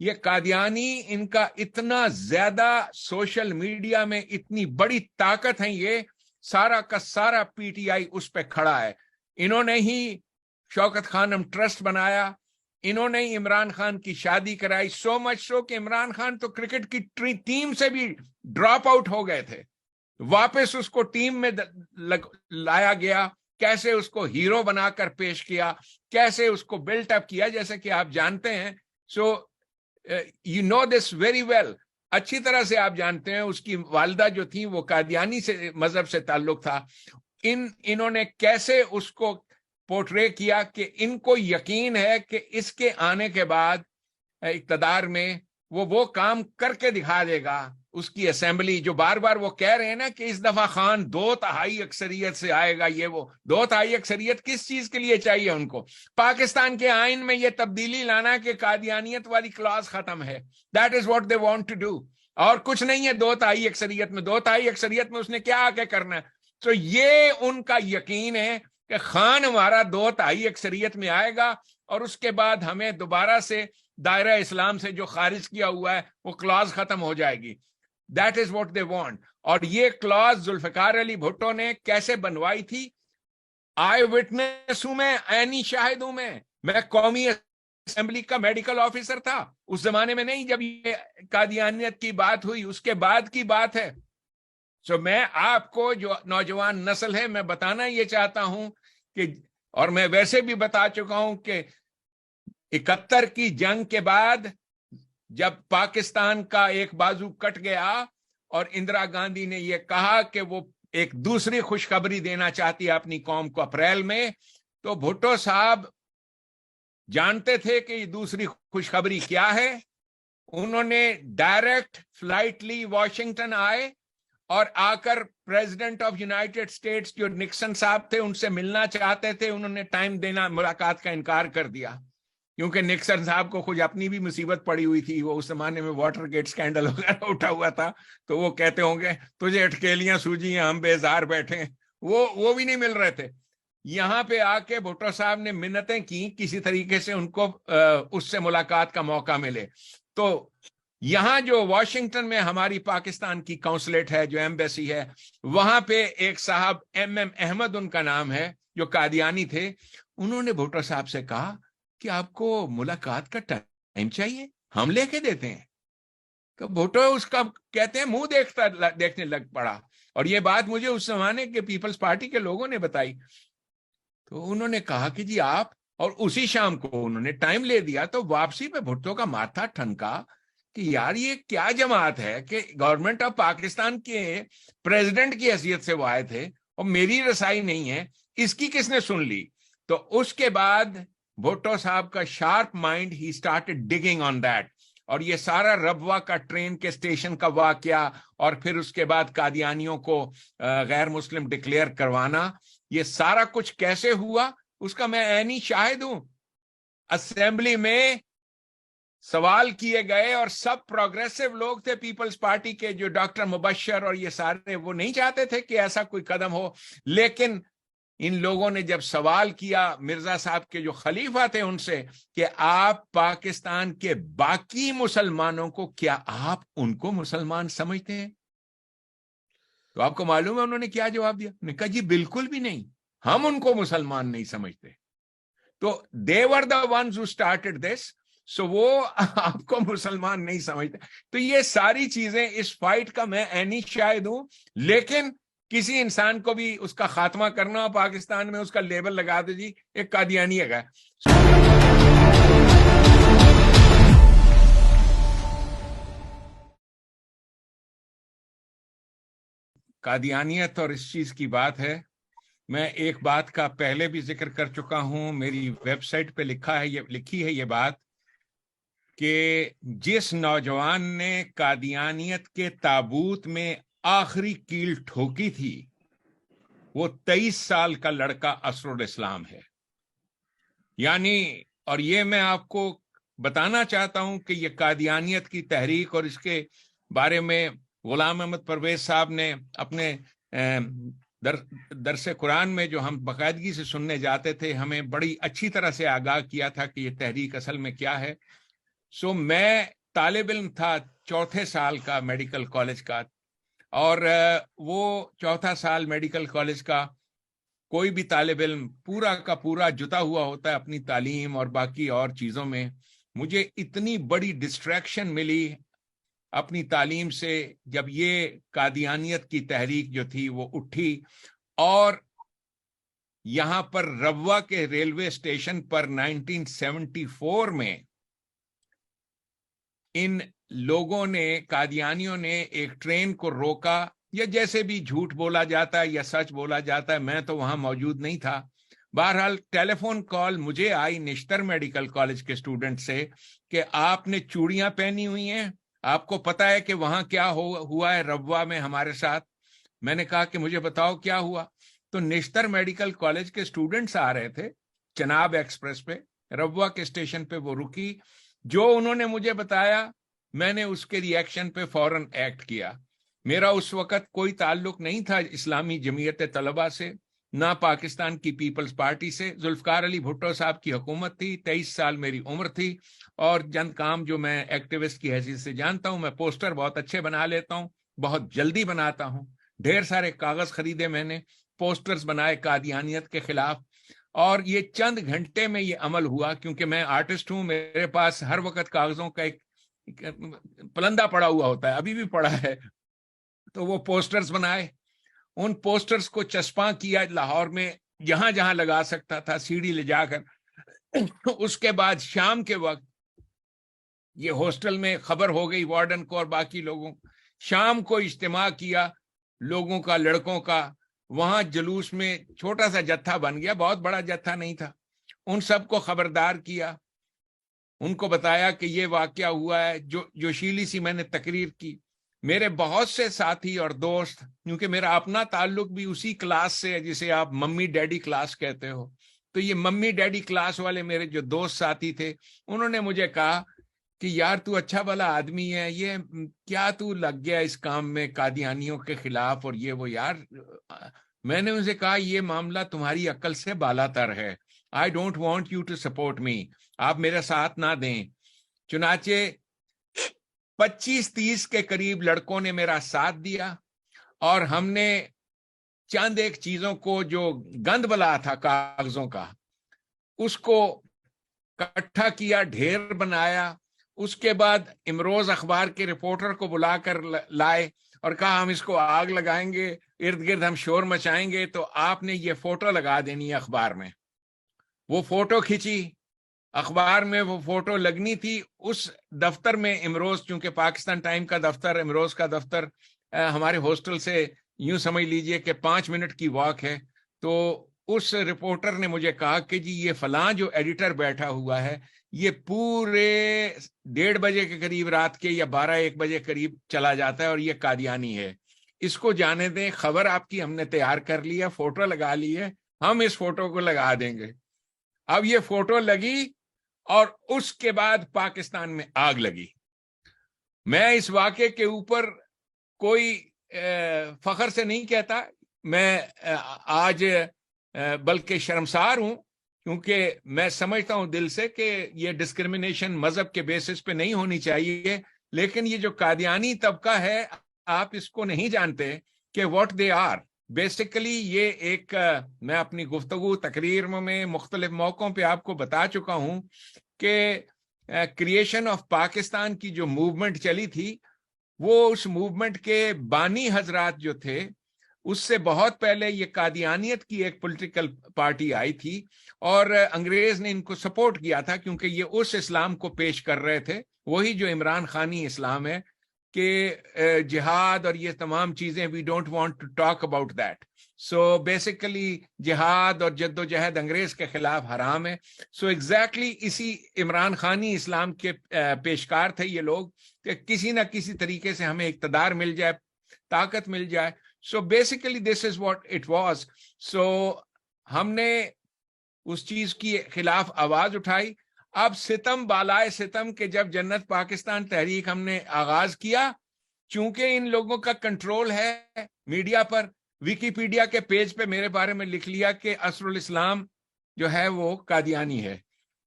یہ قادیانی ان کا اتنا زیادہ سوشل میڈیا میں اتنی بڑی طاقت ہے، یہ سارا کا سارا پی ٹی آئی اس پہ کھڑا ہے. انہوں نے ہی شوکت خانم ٹرسٹ بنایا، انہوں نے ہی عمران خان کی شادی کرائی، سو مچ سو کہ عمران خان تو کرکٹ کی ٹیم سے بھی ڈراپ آؤٹ ہو گئے تھے، واپس اس کو ٹیم میں لایا گیا، کیسے اس کو ہیرو بنا کر پیش کیا، کیسے اس کو بلٹ اپ کیا، جیسے کہ آپ جانتے ہیں. So you know this very well, اچھی طرح سے آپ جانتے ہیں. اس کی والدہ جو تھی وہ قادیانی سے مذہب سے تعلق تھا. انہوں نے کیسے اس کو پورٹرے کیا کہ ان کو یقین ہے کہ اس کے آنے کے بعد اقتدار میں وہ کام کر کے دکھا دے گا. اس کی اسمبلی جو بار بار وہ کہہ رہے ہیں نا کہ اس دفعہ خان 2/3 اکثریت سے آئے گا، یہ وہ 2/3 اکثریت کس چیز کے لیے چاہیے ان کو؟ پاکستان کے آئین میں یہ تبدیلی لانا کہ قادیانیت والی کلاس ختم ہے. That is what they want to do, اور کچھ نہیں ہے 2/3 اکثریت میں. 2/3 اکثریت میں اس نے کیا آگے کرنا ہے؟ تو یہ ان کا یقین ہے کہ خان ہمارا 2/3 اکثریت میں آئے گا اور اس کے بعد ہمیں دوبارہ سے دائرہ اسلام سے جو خارج کیا ہوا ہے وہ کلاس ختم ہو جائے گی. That is what they want. اور یہ کلاس ذوالفقار علی بھٹو نے کیسے بنوائی تھی؟ آئی وٹنس ہوں، میں عینی شاہد ہوں. میں قومی اسمبلی کا میڈیکل آفیسر تھا اس زمانے میں، نہیں جب یہ قادیانیت کی بات ہوئی، اس کے بعد کی بات ہے. سو میں آپ کو جو نوجوان نسل ہے میں بتانا یہ چاہتا ہوں کہ، اور میں ویسے بھی بتا چکا ہوں کہ 71 کی جنگ کے بعد جب پاکستان کا ایک بازو کٹ گیا اور اندرا گاندھی نے یہ کہا کہ وہ ایک دوسری خوشخبری دینا چاہتی ہے اپنی قوم کو اپریل میں، تو بھٹو صاحب جانتے تھے کہ یہ دوسری خوشخبری کیا ہے. انہوں نے ڈائریکٹ فلائٹ لی، واشنگٹن آئے اور آ کر پریزیڈنٹ آف یونائٹڈ اسٹیٹس جو نکسن صاحب تھے ان سے ملنا چاہتے تھے. انہوں نے ٹائم دینا، ملاقات کا انکار کر دیا، کیونکہ نکسن صاحب کو خود اپنی بھی مصیبت پڑی ہوئی تھی. وہ اس زمانے میں واٹر گیٹ سکینڈل وغیرہ اٹھا ہوا تھا، تو وہ کہتے ہوں گے تجھے اٹکیلیاں سوجی ہیں، ہم بیزار بیٹھے ہیں. وہ بھی نہیں مل رہے تھے. یہاں پہ آ کے بھٹو صاحب نے منتیں کی کسی طریقے سے ان کو اس سے ملاقات کا موقع ملے. تو یہاں جو واشنگٹن میں ہماری پاکستان کی قونصلیٹ ہے، جو ایمبیسی ہے، وہاں پہ ایک صاحب ایم احمد ان کا نام ہے، جو قادیانی تھے. انہوں نے بھٹو صاحب سے کہا کہ آپ کو ملاقات کا ٹائم چاہیے، ہم لے کے دیتے ہیں. تو بھٹو اس کا کہتے ہیں منہ دیکھنے لگ پڑا. اور یہ بات مجھے اس زمانے کے پیپلز پارٹی کے لوگوں نے بتائی. تو انہوں نے کہا کہ جی آپ، اور اسی شام کو انہوں نے ٹائم لے دیا. تو واپسی پہ بھٹو کا ماتھا ٹھنکا کہ یار یہ کیا جماعت ہے کہ گورنمنٹ آف پاکستان کے پریزیڈنٹ کی حیثیت سے وہ آئے تھے اور میری رسائی نہیں ہے، اس کی کس نے سن لی؟ تو اس کے بعد بھٹو صاحب کا sharp mind, he started digging on that. اور یہ سارا ربوہ کا ٹرین کے اسٹیشن کا واقعہ، اور پھر اس کے بعد قادیانیوں کو غیر مسلم ڈکلیئر کروانا، یہ سارا کچھ کیسے ہوا اس کا میں عینی شاہد ہوں. اسمبلی میں سوال کیے گئے اور سب پروگریسو لوگ تھے پیپلز پارٹی کے، جو ڈاکٹر مبشر اور یہ سارے، وہ نہیں چاہتے تھے کہ ایسا کوئی قدم ہو. لیکن ان لوگوں نے جب سوال کیا مرزا صاحب کے جو خلیفہ تھے ان سے کہ آپ پاکستان کے باقی مسلمانوں کو، کیا آپ ان کو مسلمان سمجھتے ہیں؟ تو آپ کو معلوم ہے انہوں نے کیا جواب دیا؟ انہوں نے کہا جی بالکل بھی نہیں، ہم ان کو مسلمان نہیں سمجھتے. تو they were the ones who started this. سو وہ آپ کو مسلمان نہیں سمجھتے. تو یہ ساری چیزیں اس فائٹ کا میں عینی شاہد ہوں. لیکن کسی انسان کو بھی اس کا خاتمہ کرنا ہو پاکستان میں، اس کا لیبل لگا دے جی ایک قادیانی ہے. قادیانیت اور اس چیز کی بات ہے، میں ایک بات کا پہلے بھی ذکر کر چکا ہوں، میری ویب سائٹ پہ لکھی ہے یہ بات، کہ جس نوجوان نے قادیانیت کے تابوت میں آخری کیل ٹھوکی تھی وہ 23 سال کا لڑکا اسر الاسلام ہے. یعنی، اور یہ میں آپ کو بتانا چاہتا ہوں کہ یہ قادیانیت کی تحریک اور اس کے بارے میں غلام احمد پرویز صاحب نے اپنے درس قرآن میں، جو ہم باقاعدگی سے سننے جاتے تھے، ہمیں بڑی اچھی طرح سے آگاہ کیا تھا کہ یہ تحریک اصل میں کیا ہے. سو میں طالب علم تھا چوتھے سال کا میڈیکل کالج کا, اور وہ چوتھا سال میڈیکل کالج کا کوئی بھی طالب علم پورا کا پورا جتا ہوا ہوتا ہے اپنی تعلیم اور باقی اور چیزوں میں. مجھے اتنی بڑی ڈسٹریکشن ملی اپنی تعلیم سے جب یہ قادیانیت کی تحریک جو تھی وہ اٹھی, اور یہاں پر روا کے ریلوے اسٹیشن پر 1974 میں ان لوگوں نے, قادیانیوں نے ایک ٹرین کو روکا, یا جیسے بھی جھوٹ بولا جاتا ہے یا سچ بولا جاتا ہے, میں تو وہاں موجود نہیں تھا. بہرحال ٹیلی فون کال مجھے آئی نشتر میڈیکل کالج کے اسٹوڈنٹ سے کہ آپ نے چوڑیاں پہنی ہوئی ہیں, آپ کو پتا ہے کہ وہاں کیا ہوا ہے روا میں ہمارے ساتھ. میں نے کہا کہ مجھے بتاؤ کیا ہوا. تو نشتر میڈیکل کالج کے اسٹوڈنٹس آ رہے تھے چناب ایکسپریس پہ, روا کے اسٹیشن پہ وہ رکی. جو انہوں نے مجھے بتایا میں نے اس کے ری ایکشن پہ فوراً ایکٹ کیا. میرا اس وقت کوئی تعلق نہیں تھا اسلامی جمعیت طلبہ سے, نہ پاکستان کی پیپلز پارٹی سے. ذوالفقار علی بھٹو صاحب کی حکومت تھی, 23 سال میری عمر تھی, اور چند کام جو میں ایکٹیوسٹ کی حیثیت سے جانتا ہوں. میں پوسٹر بہت اچھے بنا لیتا ہوں, بہت جلدی بناتا ہوں, ڈھیر سارے کاغذ خریدے میں نے, پوسٹرز بنائے قادیانیت کے خلاف, اور یہ چند گھنٹے میں یہ عمل ہوا. کیونکہ میں آرٹسٹ ہوں, میرے پاس ہر وقت کاغذوں کا ایک پلندہ پڑا ہوا ہوتا ہے, ابھی بھی پڑا ہے. تو وہ پوسٹرز بنائے, ان پوسٹرز کو چسپاں کیا لاہور میں جہاں جہاں لگا سکتا تھا, سی ڈی لے جا کر. اس کے بعد شام کے وقت یہ ہاسٹل میں خبر ہو گئی وارڈن کو اور باقی لوگوں, شام کو اجتماع کیا لوگوں کا, لڑکوں کا. وہاں جلوس میں چھوٹا سا جتھا بن گیا, بہت بڑا جتھا نہیں تھا. ان سب کو خبردار کیا, ان کو بتایا کہ یہ واقعہ ہوا ہے. جوشیلی سی میں نے تقریر کی. میرے بہت سے ساتھی اور دوست, کیونکہ میرا اپنا تعلق بھی اسی کلاس سے ہے جسے آپ ممی ڈیڈی کلاس کہتے ہو, تو یہ ممی ڈیڈی کلاس والے میرے جو دوست ساتھی تھے, انہوں نے مجھے کہا کہ یار تو اچھا بھلا آدمی ہے, یہ کیا تو لگ گیا اس کام میں قادیانیوں کے خلاف اور یہ وہ. یار میں نے ان سے کہا یہ معاملہ تمہاری عقل سے بالاتر ہے, I don't want you to support me, آپ میرا ساتھ نہ دیں. چنانچہ 25-30 کے قریب لڑکوں نے میرا ساتھ دیا, اور ہم نے چند ایک چیزوں کو جو گند بلا تھا کاغذوں کا, اس کو اکٹھا کیا, ڈھیر بنایا. اس کے بعد امروز اخبار کے رپورٹر کو بلا کر لائے اور کہا ہم اس کو آگ لگائیں گے, ارد گرد ہم شور مچائیں گے, تو آپ نے یہ فوٹو لگا دینی ہے اخبار میں. وہ فوٹو کھینچی, اخبار میں وہ فوٹو لگنی تھی. اس دفتر میں امروز, چونکہ پاکستان ٹائم کا دفتر, امروز کا دفتر ہمارے ہاسٹل سے یوں سمجھ لیجئے کہ 5 منٹ کی واک ہے. تو اس رپورٹر نے مجھے کہا کہ جی یہ فلاں جو ایڈیٹر بیٹھا ہوا ہے یہ پورے 1:30 بجے کے قریب رات کے یا 12-1 بجے قریب چلا جاتا ہے, اور یہ قادیانی ہے, اس کو جانے دیں. خبر آپ کی ہم نے تیار کر لی ہے, فوٹو لگا لی ہے, ہم اس فوٹو کو لگا دیں گے. اب یہ فوٹو لگی اور اس کے بعد پاکستان میں آگ لگی. میں اس واقعے کے اوپر کوئی فخر سے نہیں کہتا, میں آج بلکہ شرمسار ہوں, کیونکہ میں سمجھتا ہوں دل سے کہ یہ ڈسکرمنیشن مذہب کے بیسس پہ نہیں ہونی چاہیے. لیکن یہ جو قادیانی طبقہ ہے, آپ اس کو نہیں جانتے کہ واٹ دے آر. بیسیکلی یہ ایک, میں اپنی گفتگو تقریر میں مختلف موقعوں پہ آپ کو بتا چکا ہوں کہ کریشن آف پاکستان کی جو موومنٹ چلی تھی, وہ اس موومنٹ کے بانی حضرات جو تھے, اس سے بہت پہلے یہ قادیانیت کی ایک پولیٹیکل پارٹی آئی تھی, اور انگریز نے ان کو سپورٹ کیا تھا کیونکہ یہ اس اسلام کو پیش کر رہے تھے, وہی جو عمران خانی اسلام ہے کہ جہاد اور یہ تمام چیزیں, we don't want to talk about that. So basically جہاد اور جد و جہد انگریز کے خلاف حرام ہے. سو ایگزیکٹلی اسی عمران خانی اسلام کے پیشکار تھے یہ لوگ, کہ کسی نہ کسی طریقے سے ہمیں اقتدار مل جائے, طاقت مل جائے. So basically this is what it was. So ہم نے اس چیز کی خلاف آواز اٹھائی. اب ستم بالائے ستم کہ جب جنت پاکستان تحریک ہم نے آغاز کیا, چونکہ ان لوگوں کا کنٹرول ہے میڈیا پر, ویکیپیڈیا کے پیج پہ میرے بارے میں لکھ لیا کہ اسر الاسلام جو ہے وہ قادیانی ہے.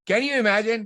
Can you imagine?